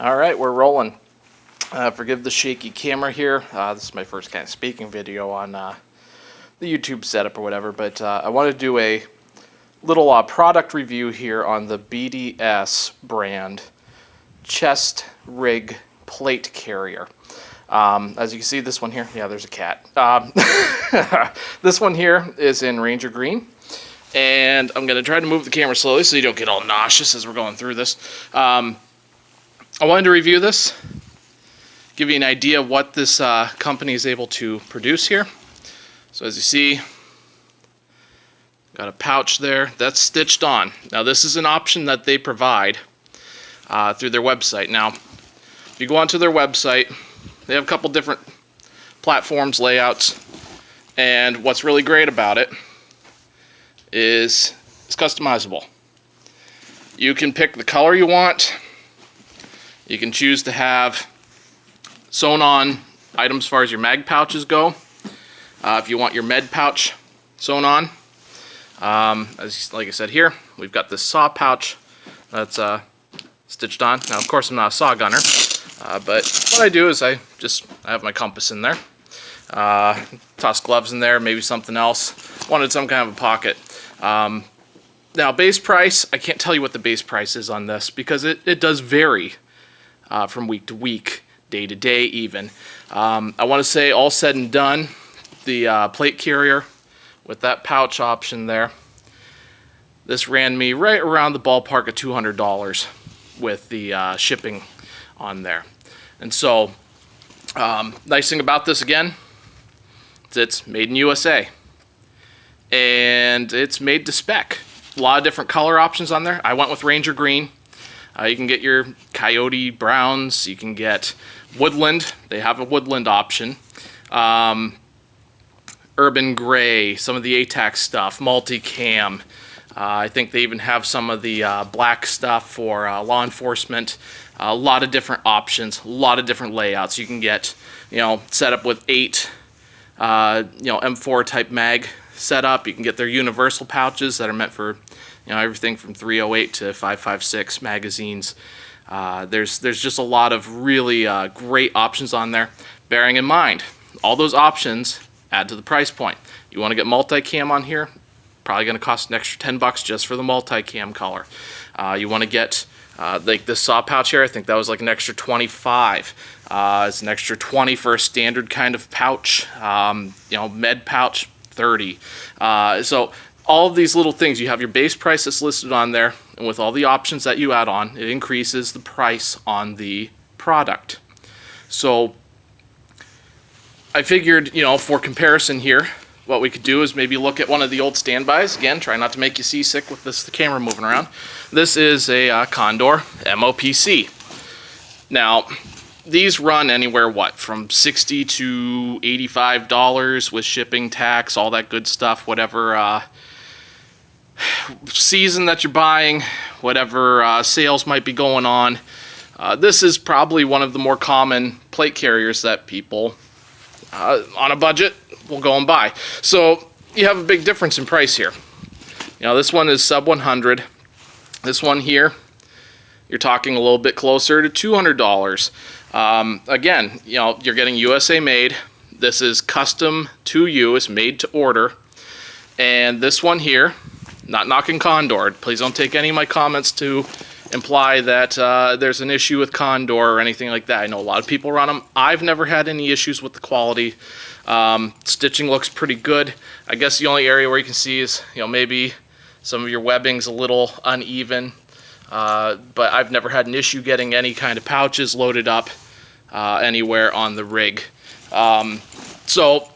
All right, we're rolling. Forgive the shaky camera here. This is my first kind of speaking video on the YouTube setup or whatever, but I want to do a little product review here on the BDS brand chest rig plate carrier. As you can see, this one here, yeah, there's a cat. This one here is in Ranger Green, and I'm going to try to move the camera slowly so you don't get all nauseous as we're going through this. I wanted to review this, give you an idea of what this company is able to produce here. So as you see, got a pouch there that's stitched on. Now this is an option that they provide through their website. Now, if you go onto their website, they have a couple different platforms, layouts, and what's really great about it is it's customizable. You can pick the color you want. You can choose to have sewn on items as far as your mag pouches go. If you want your med pouch sewn on, like I said here, we've got this saw pouch that's stitched on. Now, of course, I'm not a saw gunner, but what I do is I have my compass in there, toss gloves in there, maybe something else. Wanted some kind of a pocket. Now, base price, I can't tell you what the base price is on this because it does vary from week to week, day to day even. I want to say all said and done, the plate carrier with that pouch option there, this ran me right around the ballpark of $200 with the shipping on there. And so, nice thing about this again, is it's made in USA. And it's made to spec. A lot of different color options on there. I went with Ranger Green. You can get your coyote browns, you can get woodland, they have a woodland option, urban gray, some of the ATAC stuff, multicam. I think they even have some of the black stuff for law enforcement. A lot of different options, a lot of different layouts. You can get, set up with 8, M4 type mag setup. You can get their universal pouches that are meant for, everything from 308 to 5.56 magazines. There's just a lot of really great options on there. Bearing in mind, all those options add to the price point. You want to get multicam on here, probably going to cost an extra $10 just for the multicam color. You want to get like this saw pouch here, I think that was like an extra 25. It's an extra 20 for a standard kind of pouch. Med pouch, 30. So all of these little things, you have your base price that's listed on there, and with all the options that you add on, it increases the price on the product. So I figured, for comparison here, what we could do is maybe look at one of the old standbys. Again, try not to make you seasick with the camera moving around. This is a Condor MOPC. Now, these run anywhere, from $60 to $85 with shipping, tax, all that good stuff, whatever season that you're buying, whatever sales might be going on. This is probably one of the more common plate carriers that people on a budget will go and buy. So you have a big difference in price here. This one is sub 100. This one here, you're talking a little bit closer to $200. Again, you're getting USA made. This is custom to you. It's made to order. And this one here, not knocking Condor. Please don't take any of my comments to imply that there's an issue with Condor or anything like that. I know a lot of people run them. I've never had any issues with the quality. Stitching looks pretty good. I guess the only area where you can see is, maybe some of your webbing's a little uneven. But I've never had an issue getting any kind of pouches loaded up anywhere on the rig. So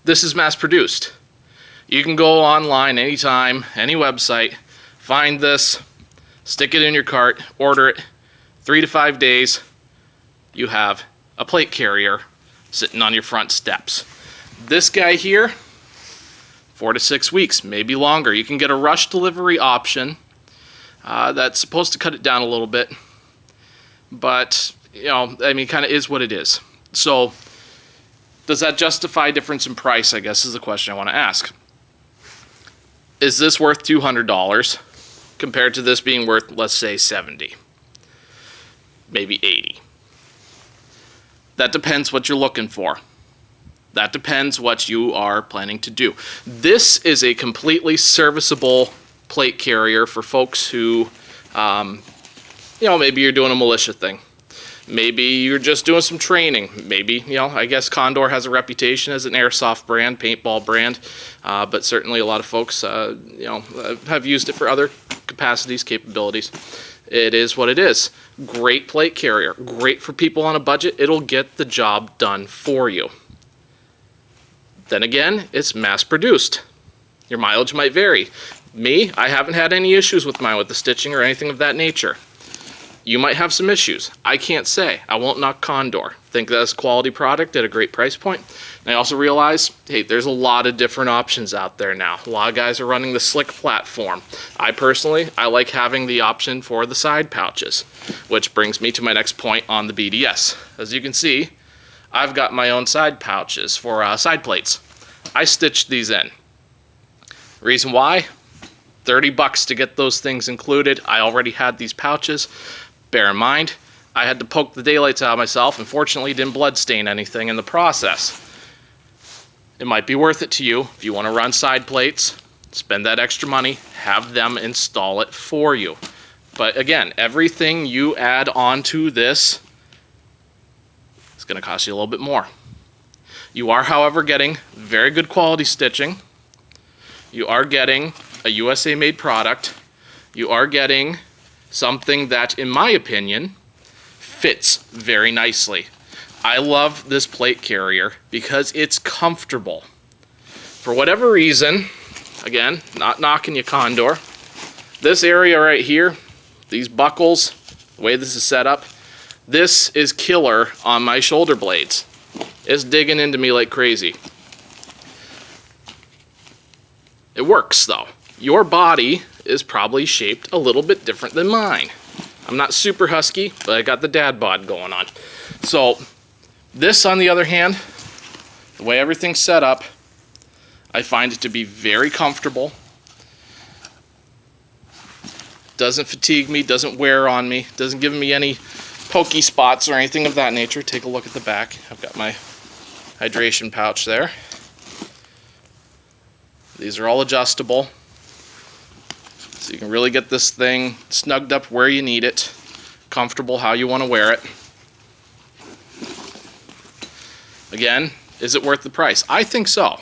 this is mass produced. You can go online anytime, any website, find this, stick it in your cart, order it. 3 to 5 days, you have a plate carrier sitting on your front steps. This guy here, 4 to 6 weeks, maybe longer. You can get a rush delivery option that's supposed to cut it down a little bit, but kind of is what it is. So does that justify difference in price, I guess, is the question I want to ask. Is this worth $200 compared to this being worth, let's say, $70? maybe 80. That depends what you're looking for. That depends what you are planning to do. This is a completely serviceable plate carrier for folks who, maybe you're doing a militia thing. Maybe you're just doing some training. Maybe, I guess Condor has a reputation as an airsoft brand, paintball brand, but certainly a lot of folks, have used it for other capacities, capabilities. It is what it is. Great plate carrier. Great for people on a budget. It'll get the job done for you. Then again, it's mass produced. Your mileage might vary. Me, I haven't had any issues with mine with the stitching or anything of that nature. You might have some issues. I can't say. I won't knock Condor. Think that's a quality product at a great price point. And I also realize, hey, there's a lot of different options out there now. A lot of guys are running the slick platform. I like having the option for the side pouches, which brings me to my next point on the BDS. As you can see, I've got my own side pouches for side plates. I stitched these in. Reason why? $30 to get those things included. I already had these pouches. Bear in mind, I had to poke the daylights out of myself, and fortunately didn't bloodstain anything in the process. It might be worth it to you if you want to run side plates, spend that extra money, have them install it for you. But again, everything you add onto this is going to cost you a little bit more. You are, however, getting very good quality stitching. You are getting a USA-made product. You are getting something that, in my opinion, fits very nicely. I love this plate carrier because it's comfortable. For whatever reason, again, not knocking you, Condor, this area right here, these buckles, the way this is set up, this is killer on my shoulder blades. It's digging into me like crazy. It works though. Your body is probably shaped a little bit different than mine. I'm not super husky, but I got the dad bod going on. So this, on the other hand, the way everything's set up, I find it to be very comfortable. Doesn't fatigue me, doesn't wear on me, doesn't give me any pokey spots or anything of that nature. Take a look at the back. I've got my hydration pouch there. These are all adjustable, so you can really get this thing snugged up where you need it, comfortable how you want to wear it. Again, is it worth the price? I think so.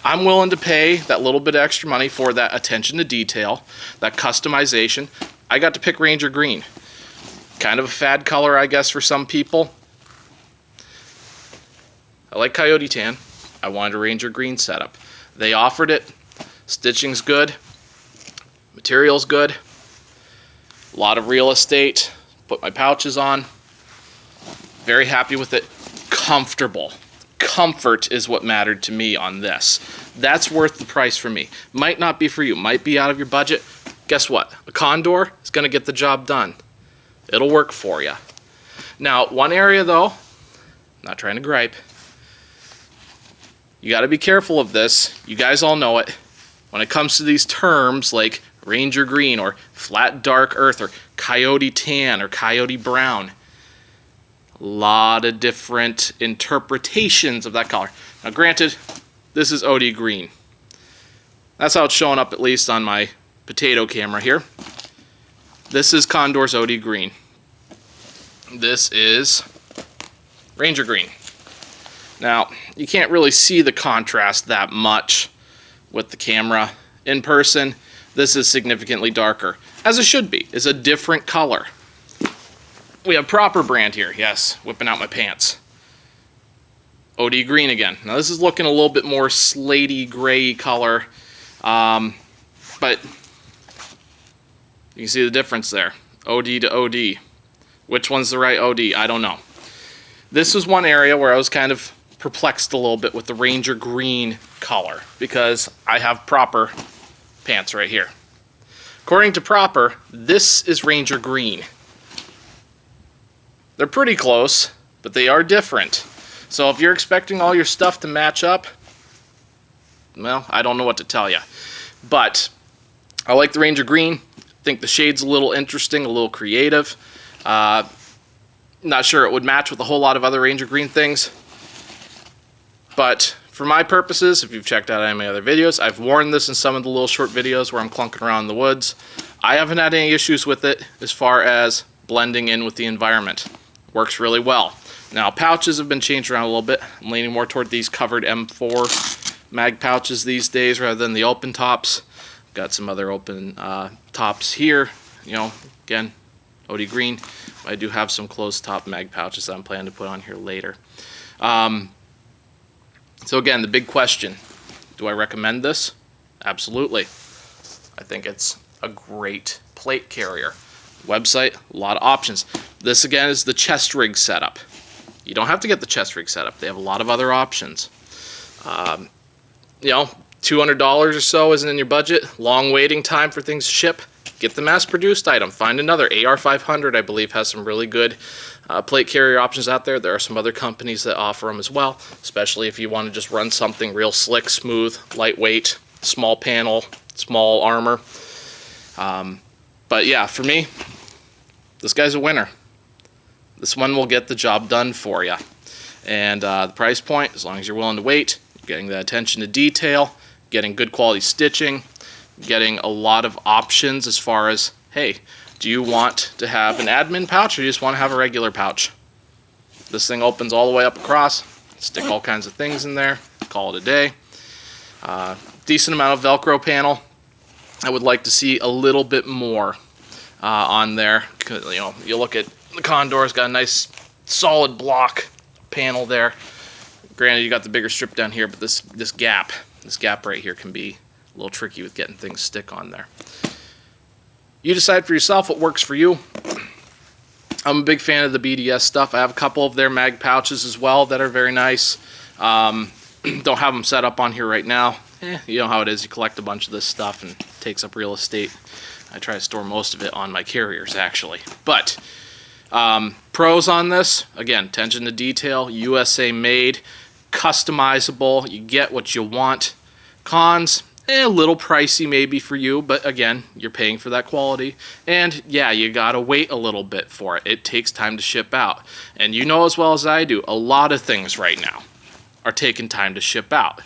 I'm willing to pay that little bit extra money for that attention to detail, that customization. I got to pick Ranger Green. Kind of a fad color, I guess, for some people. I like Coyote Tan. I wanted a Ranger Green setup. They offered it. Stitching's good. Material's good. A lot of real estate. Put my pouches on. Very happy with it. Comfortable. Comfort is what mattered to me on this. That's worth the price for me. Might not be for you. Might be out of your budget. Guess what? A Condor is going to get the job done. It'll work for you. Now, one area though, not trying to gripe, you got to be careful of this. You guys all know it. When it comes to these terms like Ranger Green or Flat Dark Earth or Coyote Tan or Coyote Brown, a lot of different interpretations of that color. Now granted, this is OD Green. That's how it's showing up, at least on my potato camera here. This is Condor's OD Green. This is Ranger Green. Now, you can't really see the contrast that much with the camera. In person, this is significantly darker, as it should be. It's a different color. We have Proper brand here, yes, whipping out my pants. OD Green again. Now this is looking a little bit more slatey gray color, but you can see the difference there. OD to OD. Which one's the right OD? I don't know. This was one area where I was kind of perplexed a little bit with the Ranger Green color, because I have Proper pants right here. According to Proper, this is Ranger Green. They're pretty close, but they are different. So if you're expecting all your stuff to match up, well, I don't know what to tell you. But I like the Ranger Green. I think the shade's a little interesting, a little creative. Not sure it would match with a whole lot of other Ranger Green things, but for my purposes, if you've checked out any of my other videos, I've worn this in some of the little short videos where I'm clunking around in the woods. I haven't had any issues with it as far as blending in with the environment. Works really well. Now, pouches have been changed around a little bit. I'm leaning more toward these covered M4 mag pouches these days rather than the open tops. Got some other open tops here. You know, again, OD green. I do have some closed top mag pouches that I'm planning to put on here later. So again, the big question, do I recommend this? Absolutely. I think it's a great plate carrier. Website, a lot of options. This again is the chest rig setup. You don't have to get the chest rig setup. They have a lot of other options. You know, $200 or so isn't in your budget. Long waiting time for things to ship. Get the mass-produced item. Find another. AR500, I believe, has some really good plate carrier options out there. There are some other companies that offer them as well, especially if you want to just run something real slick, smooth, lightweight, small panel, small armor. But yeah, for me, this guy's a winner. This one will get the job done for you. And the price point, as long as you're willing to wait, you're getting the attention to detail, getting good quality stitching, getting a lot of options as far as, hey, do you want to have an admin pouch or do you just want to have a regular pouch? This thing opens all the way up across, stick all kinds of things in there, call it a day. Decent amount of Velcro panel. I would like to see a little bit more on there. You know, you look at the Condor's got a nice solid block panel there. Granted, you got the bigger strip down here, but this gap right here can be a little tricky with getting things stick on there. You decide for yourself what works for you. I'm a big fan of the BDS stuff. I have a couple of their mag pouches as well that are very nice. Don't have them set up on here right now. You know how it is. You collect a bunch of this stuff and it takes up real estate. I try to store most of it on my carriers, actually. But pros on this, again, attention to detail, USA made, customizable. You get what you want. Cons, a little pricey maybe for you, but again, you're paying for that quality. And yeah, you gotta wait a little bit for it. It takes time to ship out. And you know as well as I do, a lot of things right now are taking time to ship out.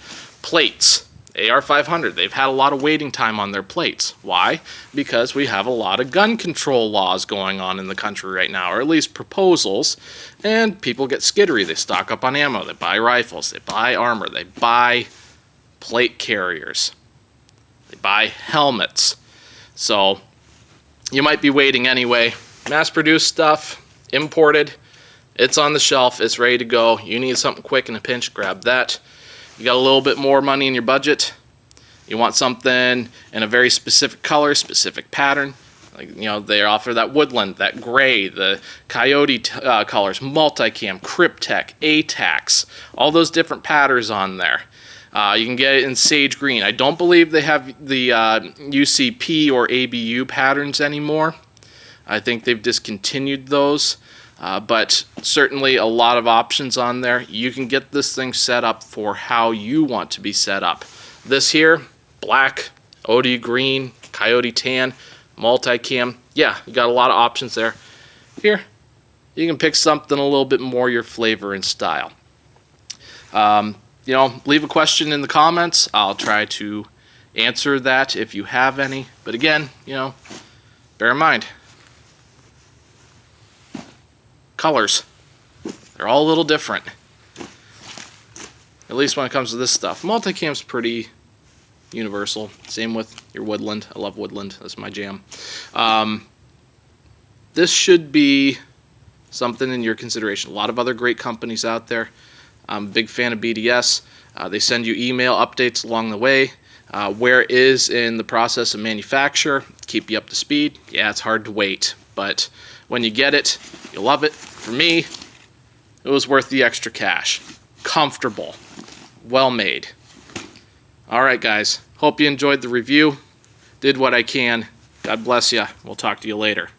Plates, AR500, they've had a lot of waiting time on their plates. Why? Because we have a lot of gun control laws going on in the country right now, or at least proposals, and people get skittery. They stock up on ammo, they buy rifles, they buy armor, they buy plate carriers. They buy helmets. So you might be waiting anyway. Mass-produced stuff, imported, it's on the shelf, it's ready to go. You need something quick in a pinch, grab that. You got a little bit more money in your budget. You want something in a very specific color, specific pattern. Like, you know, they offer that woodland, that gray, the coyote colors, multicam, Cryptek, ATAX, all those different patterns on there. You can get it in sage green. I don't believe they have the UCP or ABU patterns anymore. I think they've discontinued those, but certainly a lot of options on there. You can get this thing set up for how you want to be set up. This here, black, OD green, coyote tan, multicam. Yeah, you got a lot of options there. Here, you can pick something a little bit more your flavor and style. You know, leave a question in the comments. I'll try to answer that if you have any. But again, you know, bear in mind, colors, they're all a little different. At least when it comes to this stuff. Multicam's pretty universal. Same with your woodland. I love woodland. That's my jam. This should be something in your consideration. A lot of other great companies out there. I'm a big fan of BDS. They send you email updates along the way. Where it is in the process of manufacture, keep you up to speed. Yeah, it's hard to wait, but when you get it, you'll love it. For me, it was worth the extra cash. Comfortable, well made. All right, guys. Hope you enjoyed the review. Did what I can. God bless you. We'll talk to you later.